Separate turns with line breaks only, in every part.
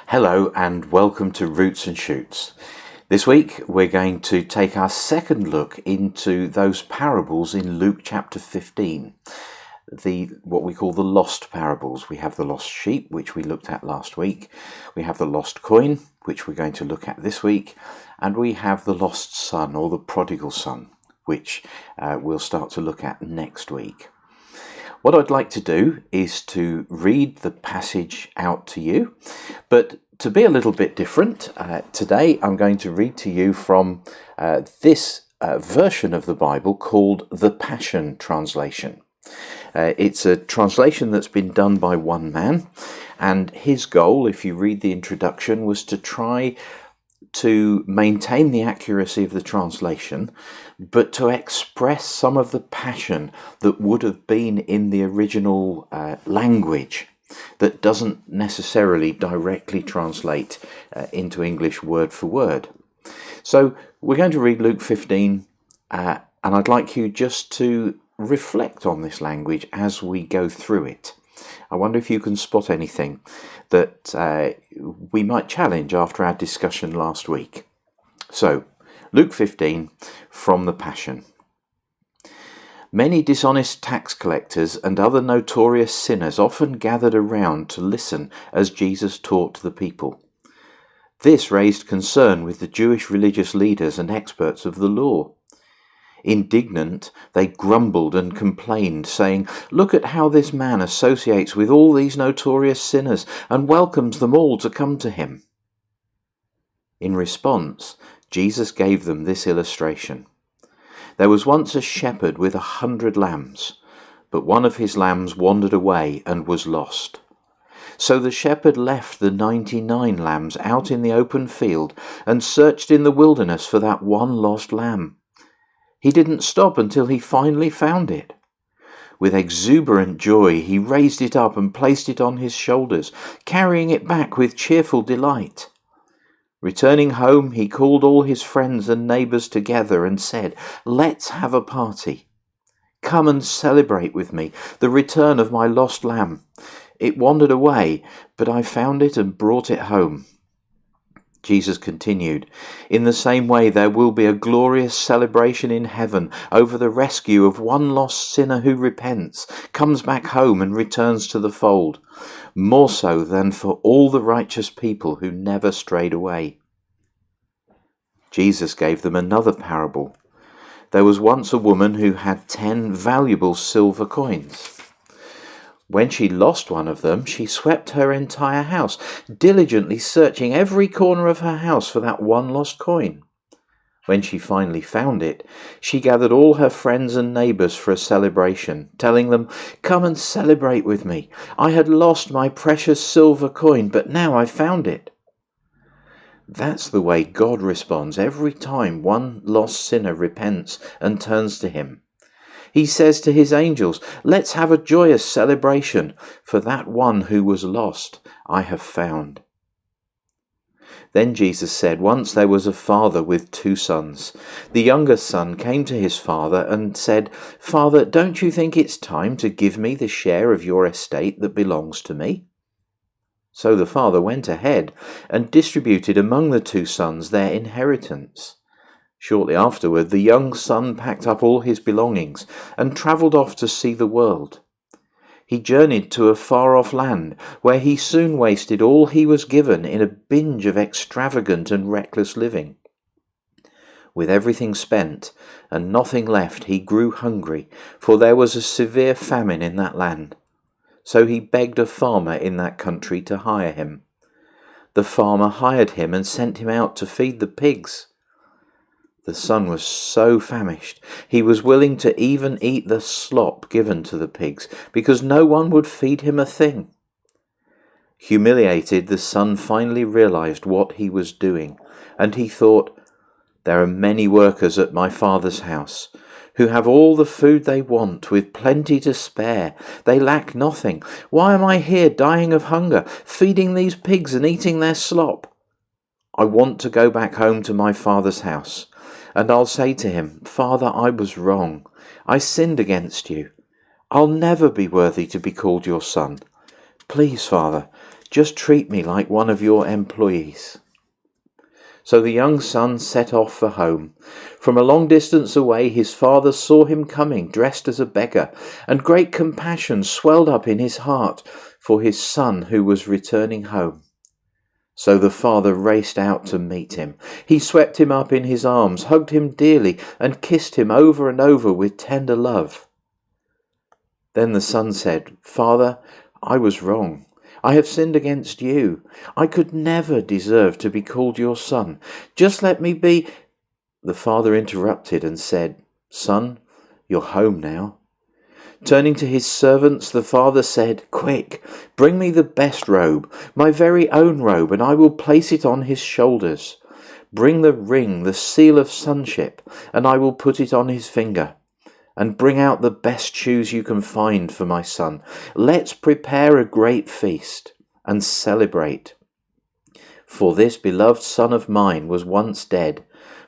Hello and welcome to Roots and Shoots. This week we're going to take our second look into those parables in Luke chapter 15, what we call the lost parables. We have the lost sheep, which we looked at last week. We have the lost coin, which we're going to look at this week. And we have the lost son, or the prodigal son, which we'll start to look at next week. What I'd like to do is to read the passage out to you, but to be a little bit different, today I'm going to read to you from this version of the Bible called the Passion Translation. It's a translation that's been done by one man, and his goal, if you read the introduction, was to try to maintain the accuracy of the translation, but to express some of the passion that would have been in the original language that doesn't necessarily directly translate into English word for word. So we're going to read Luke 15, and I'd like you just to reflect on this language as we go through it. I wonder if you can spot anything that we might challenge after our discussion last week. So, Luke 15 from the Passion. Many dishonest tax collectors and other notorious sinners often gathered around to listen as Jesus taught the people. This raised concern with the Jewish religious leaders and experts of the law. Indignant, they grumbled and complained, saying, "Look at how this man associates with all these notorious sinners and welcomes them all to come to him." In response, Jesus gave them this illustration. There was once a shepherd with 100 lambs, but one of his lambs wandered away and was lost. So the shepherd left the 99 lambs out in the open field and searched in the wilderness for that one lost lamb. He didn't stop until he finally found it. With exuberant joy, he raised it up and placed it on his shoulders, carrying it back with cheerful delight. Returning home, he called all his friends and neighbors together and said, "Let's have a party. Come and celebrate with me the return of my lost lamb. It wandered away, but I found it and brought it home." Jesus continued, "In the same way there will be a glorious celebration in heaven over the rescue of one lost sinner who repents, comes back home and returns to the fold, more so than for all the righteous people who never strayed away." Jesus gave them another parable. There was once a woman who had 10 valuable silver coins. When she lost one of them, she swept her entire house, diligently searching every corner of her house for that one lost coin. When she finally found it, she gathered all her friends and neighbors for a celebration, telling them, "Come and celebrate with me. I had lost my precious silver coin, but now I found it." That's the way God responds every time one lost sinner repents and turns to him. He says to his angels, "Let's have a joyous celebration, for that one who was lost I have found." Then Jesus said, "Once there was a father with 2 sons. The younger son came to his father and said, 'Father, don't you think it's time to give me the share of your estate that belongs to me?' So the father went ahead and distributed among the 2 sons their inheritance. Shortly afterward, the young son packed up all his belongings and travelled off to see the world. He journeyed to a far-off land, where he soon wasted all he was given in a binge of extravagant and reckless living. With everything spent and nothing left, he grew hungry, for there was a severe famine in that land. So he begged a farmer in that country to hire him. The farmer hired him and sent him out to feed the pigs. The son was so famished, he was willing to even eat the slop given to the pigs, because no one would feed him a thing. Humiliated, the son finally realized what he was doing, and he thought, "There are many workers at my father's house, who have all the food they want, with plenty to spare. They lack nothing. Why am I here dying of hunger, feeding these pigs and eating their slop? I want to go back home to my father's house. And I'll say to him, 'Father, I was wrong. I sinned against you. I'll never be worthy to be called your son. Please, Father, Just treat me like one of your employees." So the young son set off for home. From a long distance away, his father saw him coming, dressed as a beggar, and great compassion swelled up in his heart for his son who was returning home. So the father raced out to meet him. He swept him up in his arms, hugged him dearly, and kissed him over and over with tender love. Then the son said, "Father, I was wrong. I have sinned against you. I could never deserve to be called your son. Just let me be—" The father interrupted and said, "Son, you're home now." Turning to his servants, the father said, "Quick, bring me the best robe, my very own robe, and I will place it on his shoulders. Bring the ring, the seal of sonship, and I will put it on his finger. And bring out the best shoes you can find for my son. Let's prepare a great feast and celebrate. For this beloved son of mine was once dead,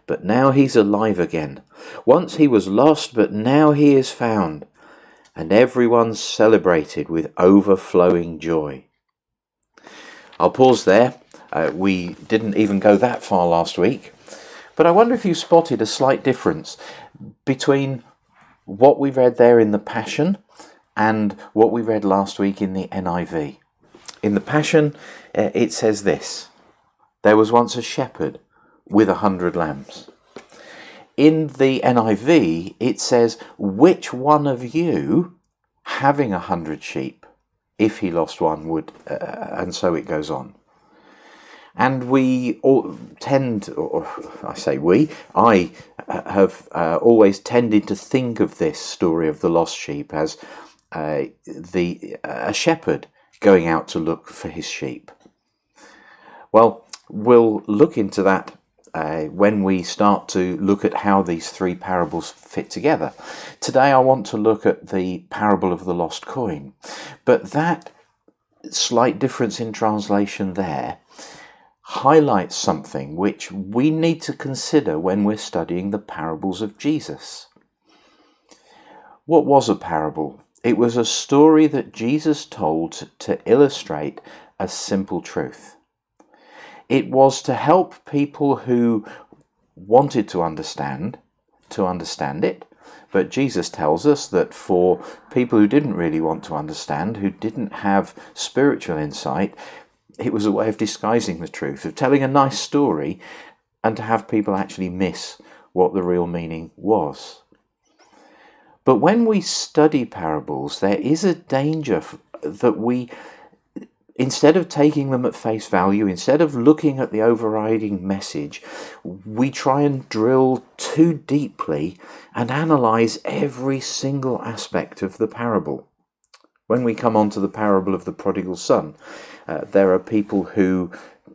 but now he's alive again. Once he was lost, but now he is found." And everyone celebrated with overflowing joy. I'll pause there. We didn't even go that far last week. But I wonder if you spotted a slight difference between what we read there in the Passion and what we read last week in the NIV. In the Passion, it says this: "There was once a shepherd with 100 lambs." In the NIV, it says, "Which one of you, having 100 sheep, if he lost one, would..." And so it goes on. And we all tend, or I say we, I have always tended to think of this story of the lost sheep as a shepherd going out to look for his sheep. Well, we'll look into that when we start to look at how these three parables fit together. Today I want to look at the parable of the lost coin, but that slight difference in translation there highlights something which we need to consider when we're studying the parables of Jesus. What was a parable? It was a story that Jesus told to illustrate a simple truth. It was to help people who wanted to understand it, but Jesus tells us that for people who didn't really want to understand, who didn't have spiritual insight, it was a way of disguising the truth, of telling a nice story, and to have people actually miss what the real meaning was. But when we study parables, there is a danger that we, instead of taking them at face value, instead of looking at the overriding message, we try and drill too deeply and analyze every single aspect of the parable. When we come on to the parable of the prodigal son, there are people who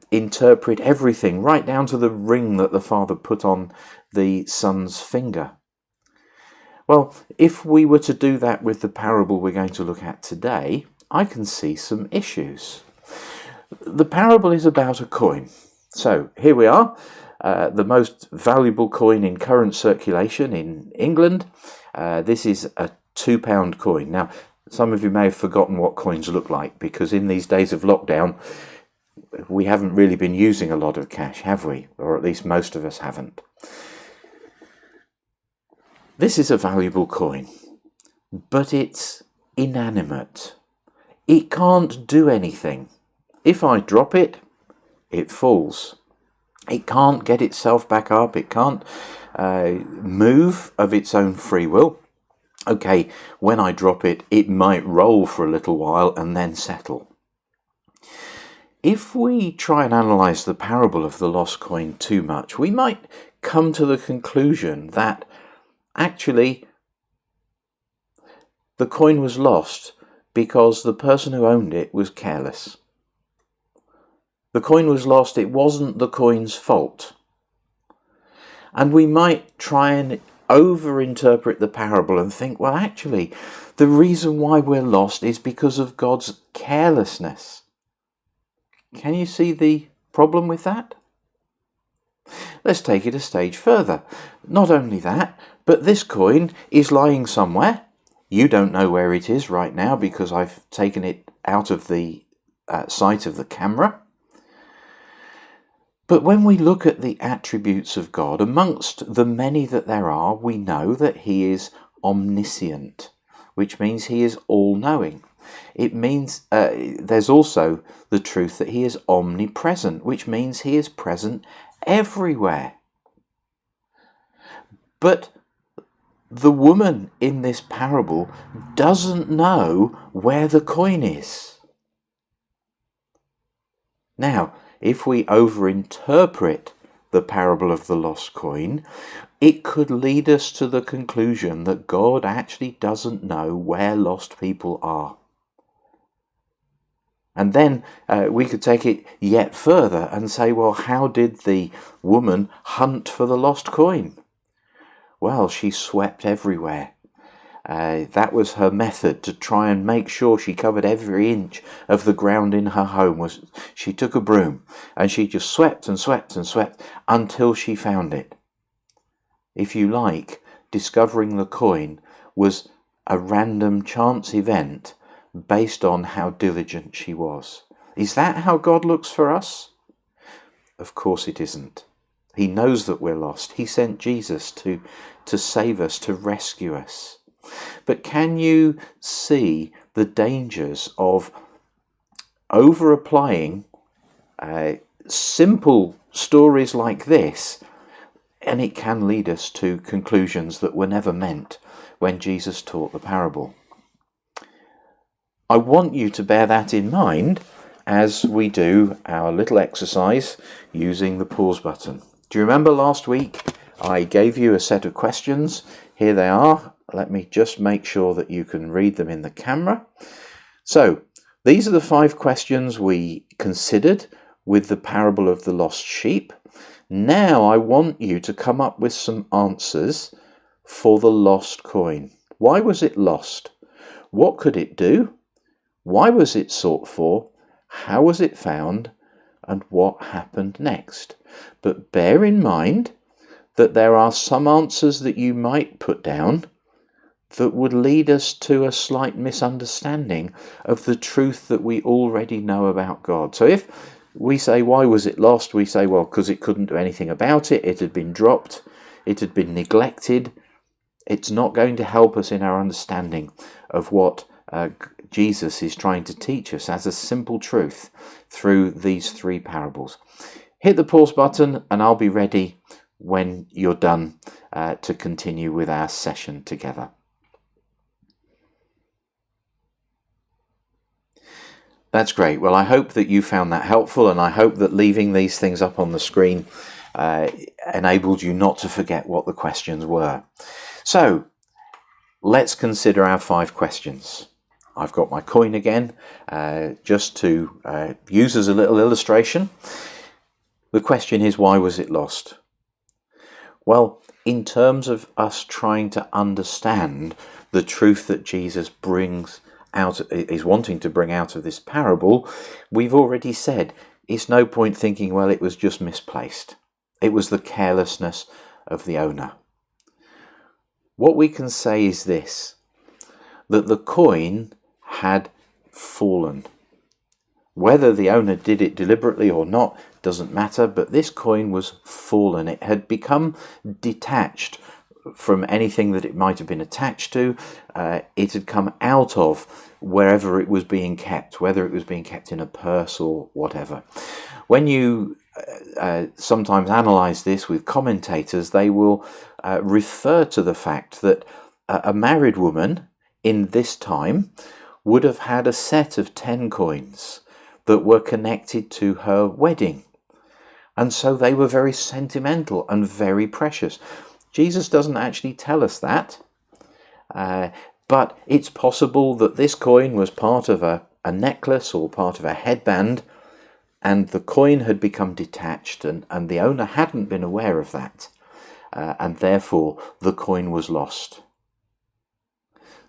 interpret everything right down to the ring that the father put on the son's finger. Well, if we were to do that with the parable we're going to look at today, I can see some issues. The parable is about a coin. So here we are, the most valuable coin in current circulation in England. This is a £2 coin. Now, some of you may have forgotten what coins look like, because in these days of lockdown, we haven't really been using a lot of cash, have we? Or at least most of us haven't. This is a valuable coin, but it's inanimate. It can't do anything. If I drop it, it falls. It can't get itself back up. It can't move of its own free will. Okay, when I drop it, it might roll for a little while and then settle. If we try and analyse the parable of the lost coin too much, we might come to the conclusion that actually the coin was lost because the person who owned it was careless. The coin was lost, it wasn't the coin's fault. And we might try and overinterpret the parable and think, well, actually, the reason why we're lost is because of God's carelessness. Can you see the problem with that? Let's take it a stage further. Not only that, but this coin is lying somewhere. You don't know where it is right now because I've taken it out of the sight of the camera. But when we look at the attributes of God, amongst the many that there are, we know that he is omniscient, which means he is all-knowing. It means there's also the truth that he is omnipresent, which means he is present everywhere. But the woman in this parable doesn't know where the coin is. Now, if we overinterpret the parable of the lost coin, it could lead us to the conclusion that God actually doesn't know where lost people are. And then we could take it yet further and say, well, how did the woman hunt for the lost coin? Well, she swept everywhere. That was her method to try and make sure she covered every inch of the ground in her home. She took a broom and she just swept and swept and swept until she found it. If you like, discovering the coin was a random chance event based on how diligent she was. Is that how God looks for us? Of course it isn't. He knows that we're lost. He sent Jesus to save us, to rescue us. But can you see the dangers of over-applying simple stories like this? And it can lead us to conclusions that were never meant when Jesus taught the parable. I want you to bear that in mind as we do our little exercise using the pause button. Do you remember last week I gave you a set of questions? Here they are. Let me just make sure that you can read them in the camera. So, these are the 5 questions we considered with the parable of the lost sheep. Now I want you to come up with some answers for the lost coin. Why was it lost? What could it do? Why was it sought for? How was it found? And what happened next? But bear in mind that there are some answers that you might put down that would lead us to a slight misunderstanding of the truth that we already know about God. So if we say, why was it lost? We say, well, because it couldn't do anything about it. It had been dropped. It had been neglected. It's not going to help us in our understanding of what Jesus is trying to teach us as a simple truth through these 3 parables. Hit the pause button and I'll be ready when you're done to continue with our session together. That's great. Well, I hope that you found that helpful, and I hope that leaving these things up on the screen enabled you not to forget what the questions were. So, let's consider our 5 questions. I've got my coin again, just to use as a little illustration. The question is, why was it lost? Well, in terms of us trying to understand the truth that Jesus is wanting to bring out of this parable, we've already said it's no point thinking, well, it was just misplaced. It was the carelessness of the owner. What we can say is this, that the coin had fallen. Whether the owner did it deliberately or not doesn't matter, but this coin was fallen. It had become detached from anything that it might have been attached to. It had come out of wherever it was being kept, whether it was being kept in a purse or whatever. When you sometimes analyze this with commentators, they will refer to the fact that a married woman in this time would have had a set of 10 coins that were connected to her wedding. And so they were very sentimental and very precious. Jesus doesn't actually tell us that, but it's possible that this coin was part of a necklace or part of a headband, and the coin had become detached, and the owner hadn't been aware of that, and therefore the coin was lost.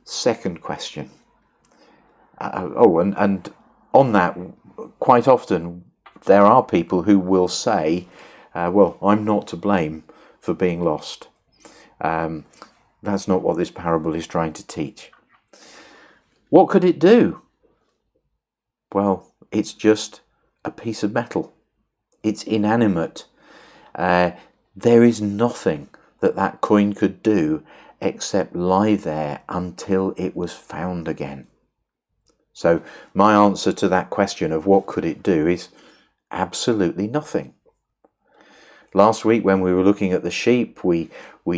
Second question. And on that, quite often there are people who will say, well, I'm not to blame for being lost. That's not what this parable is trying to teach. What could it do? Well, it's just a piece of metal. It's inanimate. There is nothing that coin could do except lie there until it was found again. So my answer to that question of what could it do is absolutely nothing. Last week when we were looking at the sheep, we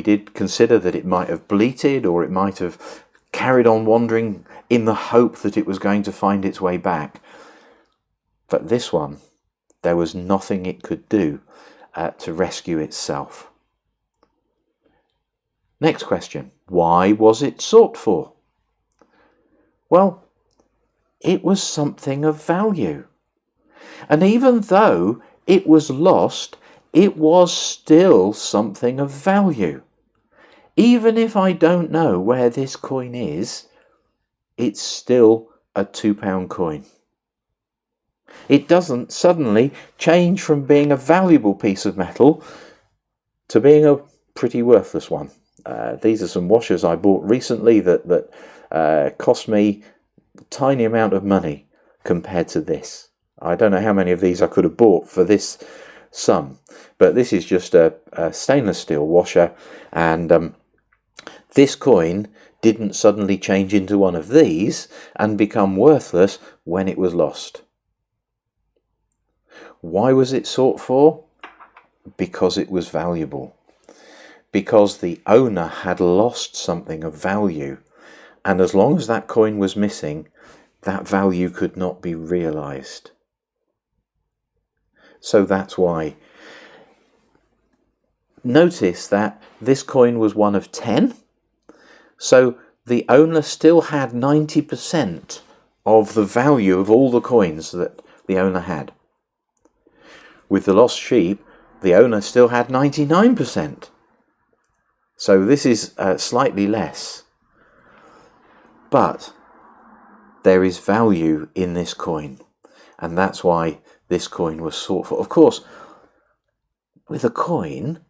did consider that it might have bleated, or it might have carried on wandering in the hope that it was going to find its way back. But this one, there was nothing it could do to rescue itself. Next question, why was it sought for? Well, it was something of value. And even though it was lost, it was still something of value. Even if I don't know where this coin is, it's still a £2 coin. It doesn't suddenly change from being a valuable piece of metal to being a pretty worthless one. These are some washers I bought recently that cost me a tiny amount of money compared to this. I don't know how many of these I could have bought for this sum, but this is just a stainless steel washer, and this coin didn't suddenly change into one of these and become worthless when it was lost. Why was it sought for? Because it was valuable. Because the owner had lost something of value, and as long as that coin was missing, that value could not be realized. So that's why. Notice that this coin was one of 10, so the owner still had 90% of the value of all the coins that the owner had. With the lost sheep, the owner still had 99%. So this is slightly less. But there is value in this coin, and that's why this coin was sought for. Of course, with a coin,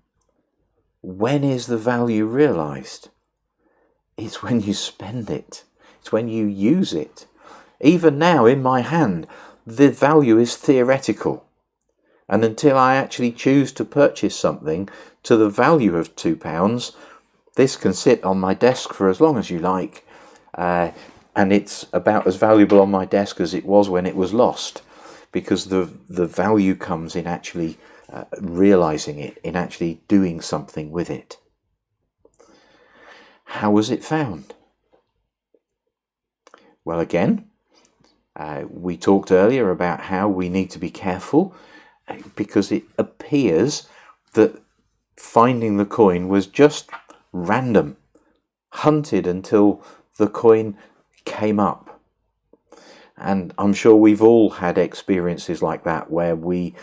when is the value realized? It's when you spend it. It's when you use it. Even now in my hand, the value is theoretical. And until I actually choose to purchase something to the value of £2, this can sit on my desk for as long as you like. And it's about as valuable on my desk as it was when it was lost, because the value comes in actually realizing it, in actually doing something with it. How was it found? Well, again, we talked earlier about how we need to be careful, because it appears that finding the coin was just random, hunted until the coin came up. And I'm sure we've all had experiences like that, where we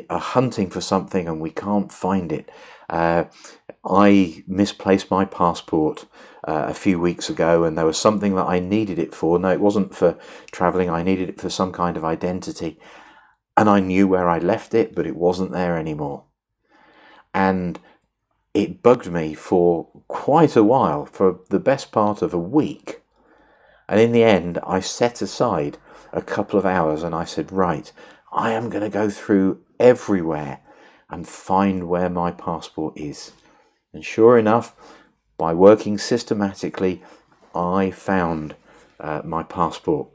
are hunting for something and we can't find it. I misplaced my passport a few weeks ago, and there was something that I needed it for. No, it wasn't for travelling. I needed it for some kind of identity. And I knew where I left it, but it wasn't there anymore. And it bugged me for quite a while, for the best part of a week. And in the end, I set aside a couple of hours and I said, right, I am going to go through everywhere and find where my passport is. And sure enough, by working systematically, I found my passport.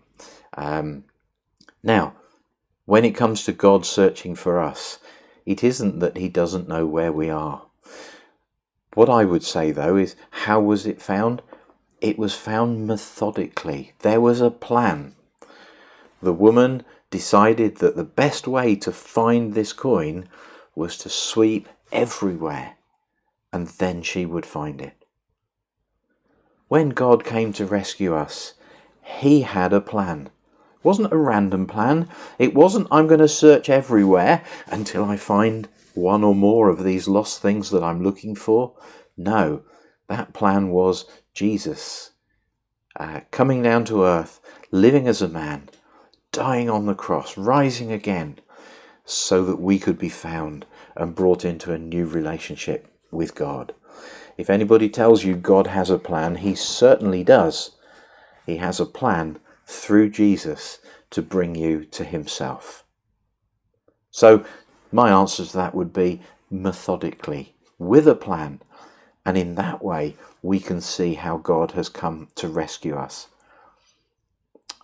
Now, when it comes to God searching for us, it isn't that he doesn't know where we are. What I would say, though, is how was it found? It was found methodically. There was a plan. The woman decided that the best way to find this coin was to sweep everywhere, and then she would find it. When God came to rescue us, he had a plan. It wasn't a random plan. It wasn't, I'm going to search everywhere until I find one or more of these lost things that I'm looking for. No, that plan was Jesus coming down to earth, living as a man, dying on the cross, rising again, so that we could be found and brought into a new relationship with God. If anybody tells you God has a plan, he certainly does. He has a plan through Jesus to bring you to himself? So my answer to that would be methodically, with a plan. And in that way, we can see how God has come to rescue us.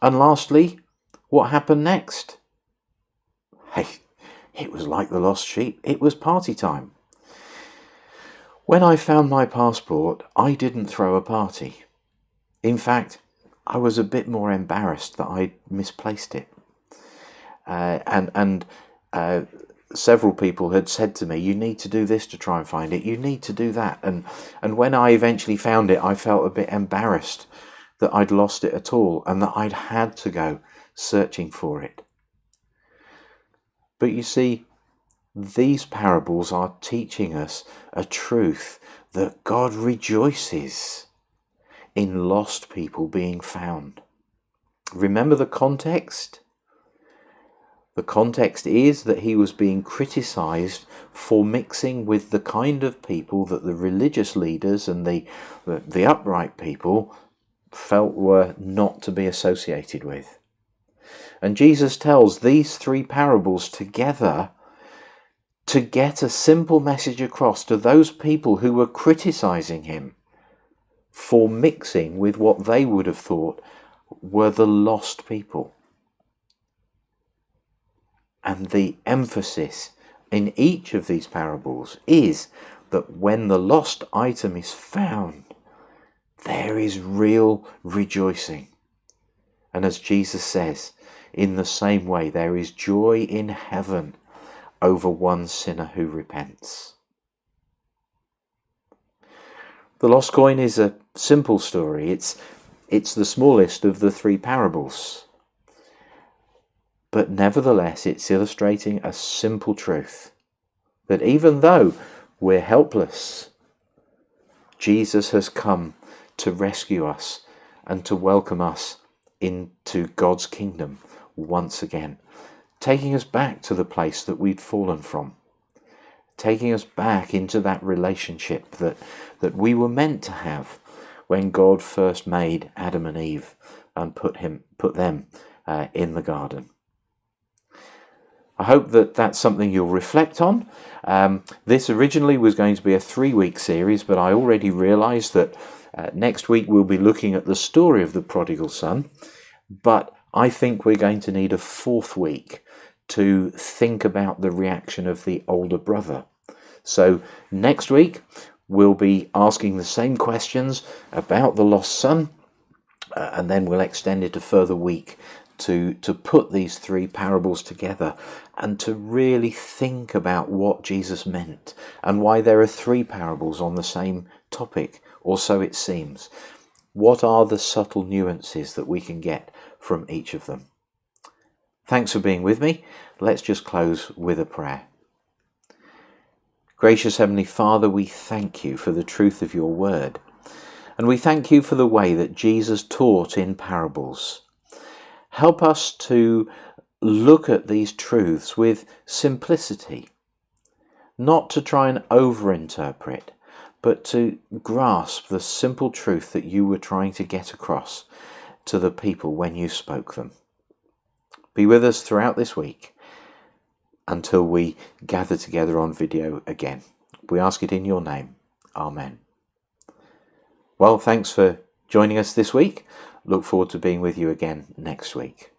And lastly, what happened next? Hey, it was like the lost sheep. It was party time. When I found my passport, I didn't throw a party. In fact, I was a bit more embarrassed that I'd misplaced it. Several people had said to me, you need to do this to try and find it, you need to do that. And when I eventually found it, I felt a bit embarrassed that I'd lost it at all and that I'd had to go searching for it. But you see, these parables are teaching us a truth that God rejoices in lost people being found. Remember the context? The context is that he was being criticized for mixing with the kind of people that the religious leaders and the upright people felt were not to be associated with. And Jesus tells these three parables together to get a simple message across to those people who were criticizing him for mixing with what they would have thought were the lost people. And the emphasis in each of these parables is that when the lost item is found, there is real rejoicing. And as Jesus says, in the same way, there is joy in heaven over one sinner who repents. The lost coin is a simple story. It's the smallest of the three parables. But nevertheless, it's illustrating a simple truth, that even though we're helpless, Jesus has come to rescue us and to welcome us into God's kingdom once again, taking us back to the place that we'd fallen from, taking us back into that relationship that we were meant to have when God first made Adam and Eve and put them in the garden. I hope that that's something you'll reflect on. This originally was going to be a 3-week series, but I already realised that next week we'll be looking at the story of the prodigal son. But I think we're going to need a 4th week to think about the reaction of the older brother. So next week we'll be asking the same questions about the lost son, and then we'll extend it a further week to put these three parables together and to really think about what Jesus meant and why there are 3 parables on the same topic, or so it seems. What are the subtle nuances that we can get from each of them? Thanks for being with me. Let's just close with a prayer. Gracious Heavenly Father, we thank you for the truth of your word, and we thank you for the way that Jesus taught in parables. Help us to look at these truths with simplicity, not to try and overinterpret, but to grasp the simple truth that you were trying to get across to the people when you spoke them. Be with us throughout this week until we gather together on video again. We ask it in your name. Amen. Well, thanks for joining us this week. Look forward to being with you again next week.